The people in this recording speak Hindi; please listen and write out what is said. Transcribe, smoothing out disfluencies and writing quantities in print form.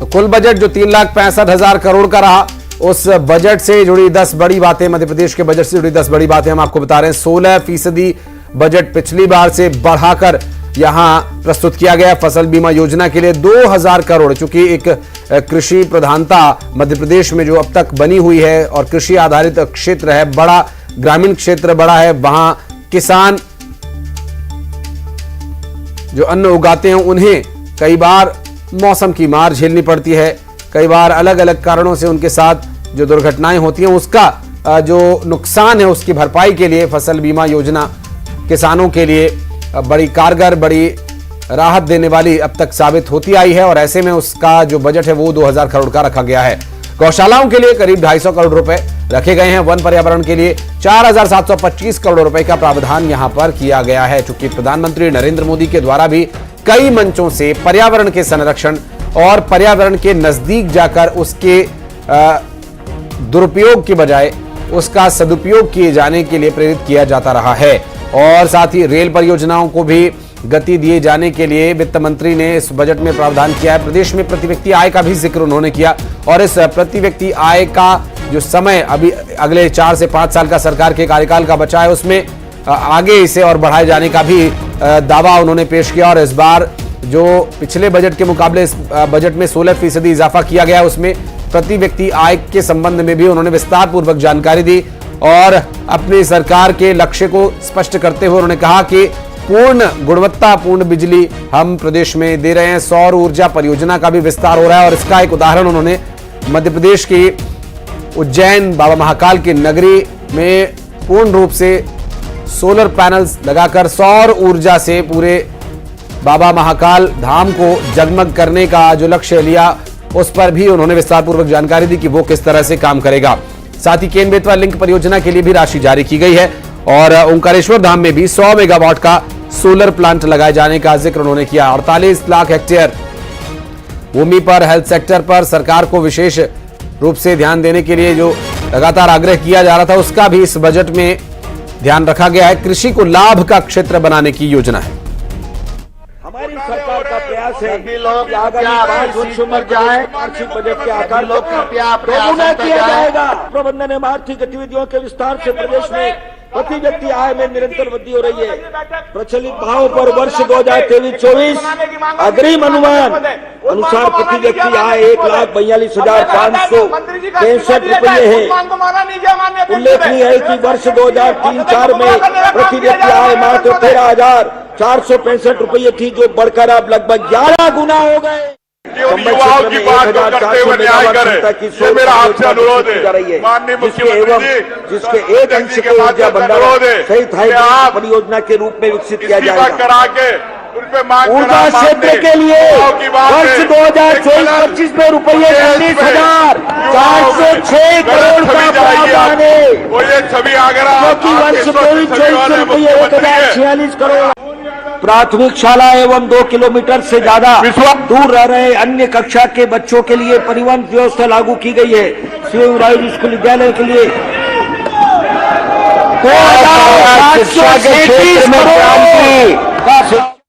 तो कुल बजट जो 3,65,000 करोड़ का रहा, उस बजट से जुड़ी 10 बड़ी बातें, मध्य प्रदेश के बजट से जुड़ी 10 बड़ी बातें हम आपको बता रहे हैं। 16% बजट पिछली बार से बढ़ाकर यहां प्रस्तुत किया गया। फसल बीमा योजना के लिए 2,000 करोड़, चूंकि एक कृषि प्रधानता मध्य प्रदेश में जो अब तक बनी हुई है और कृषि आधारित क्षेत्र है, बड़ा ग्रामीण क्षेत्र बड़ा है, वहां किसान जो अन्न उगाते हैं उन्हें कई बार मौसम की मार झेलनी पड़ती है, कई बार अलग अलग कारणों से उनके साथ जो दुर्घटनाएं होती हैं उसका जो नुकसान है उसकी भरपाई के लिए फसल बीमा योजना किसानों के लिए बड़ी कारगर, बड़ी राहत देने वाली अब तक साबित होती आई है। और ऐसे में उसका जो बजट है वो 2,000 करोड़ का रखा गया है। गौशालाओं के लिए करीब 250 करोड़ रुपए रखे गए हैं। वन पर्यावरण के लिए 4,725 करोड़ रुपए का प्रावधान यहां पर किया गया है। चूंकि प्रधानमंत्री नरेंद्र मोदी के द्वारा भी कई मंचों से पर्यावरण के संरक्षण और पर्यावरण के नजदीक जाकर उसके दुरुपयोग के बजाय उसका सदुपयोग किए जाने के लिए प्रेरित किया जाता रहा है। और साथ ही रेल परियोजनाओं को भी गति दिए जाने के लिए वित्त मंत्री ने इस बजट में प्रावधान किया है। प्रदेश में प्रति व्यक्ति आय का भी जिक्र उन्होंने किया और इस प्रति व्यक्ति आय का जो समय अभी अगले 4 से 5 साल का सरकार के कार्यकाल का बचा है, उसमें आगे इसे और बढ़ाए जाने का भी दावा उन्होंने पेश किया। और इस बार जो पिछले बजट के मुकाबले इस बजट में 16% इजाफा किया गया, उसमें प्रति व्यक्ति आय के संबंध में भी उन्होंने विस्तार पूर्वक जानकारी दी और अपनी सरकार के लक्ष्य को स्पष्ट करते हुए उन्होंने कहा कि पूर्ण गुणवत्तापूर्ण बिजली हम प्रदेश में दे रहे हैं। सौर ऊर्जा परियोजना का भी विस्तार हो रहा है और इसका एक उदाहरण उन्होंने मध्य प्रदेश की उज्जैन बाबा महाकाल की नगरी में पूर्ण रूप से सोलर पैनल्स लगाकर सौर ऊर्जा से पूरे बाबा महाकाल धाम को जगमग करने का जो लक्ष्य लिया, उस पर भी उन्होंने विस्तार पूर्वक जानकारी दी कि वो किस तरह से काम करेगा। साथ ही केन बेतवा लिंक परियोजना के लिए भी राशि जारी की गई है और ओंकारेश्वर धाम में भी 100 मेगावाट का सोलर प्लांट लगाए जाने का जिक्र उन्होंने किया। 48 लाख हेक्टेयर भूमि पर हेल्थ सेक्टर पर सरकार को विशेष रूप से ध्यान देने के लिए जो लगातार आग्रह किया जा रहा था, उसका भी इस बजट में ध्यान रखा गया है। कृषि को लाभ का क्षेत्र बनाने की योजना है। हमारी सरकार का प्रयास है कि आगामी 5 वर्षों में जाए वार्षिक बजट के आकार को दोगुना किया जाएगा। प्रबंधन एवं आर्थिक गतिविधियों के विस्तार से प्रदेश में प्रति व्यक्ति आय में निरंतर वृद्धि हो रही है। प्रचलित भाव पर वर्ष 2023-24 अग्रिम अनुमान अनुसार प्रति व्यक्ति आय 1,42,563 रुपये है। उल्लेखनीय है कि वर्ष 2003-4 में प्रति व्यक्ति आय मात्र 13,465 रुपये थी, जो बढ़कर अब लगभग 11 गुना हो गए। युवाओं की बात करते हुए न्याय करें, ये मेरा आपसे अनुरोध है माननीय मुख्यमंत्री जी, जिसके एक अंश को ऊर्जा भंडार सहित हाइड्रोजन परियोजना के रूप में विकसित किया जाएगा। करा के ऊर्जा क्षेत्र के लिए वर्ष 2024-25 में रुपये 19,406 करोड़ का प्रावधान है, छवि आगरा क्योंकि वर्ष 2024 में रुपये 1,046 करोड़। प्राथमिक शाला एवं 2 किलोमीटर से ज्यादा दूर रह रहे अन्य कक्षा के बच्चों के लिए परिवहन व्यवस्था लागू की गई है। शिवराज स्कूल विद्यालय के लिए 2,737 करोड़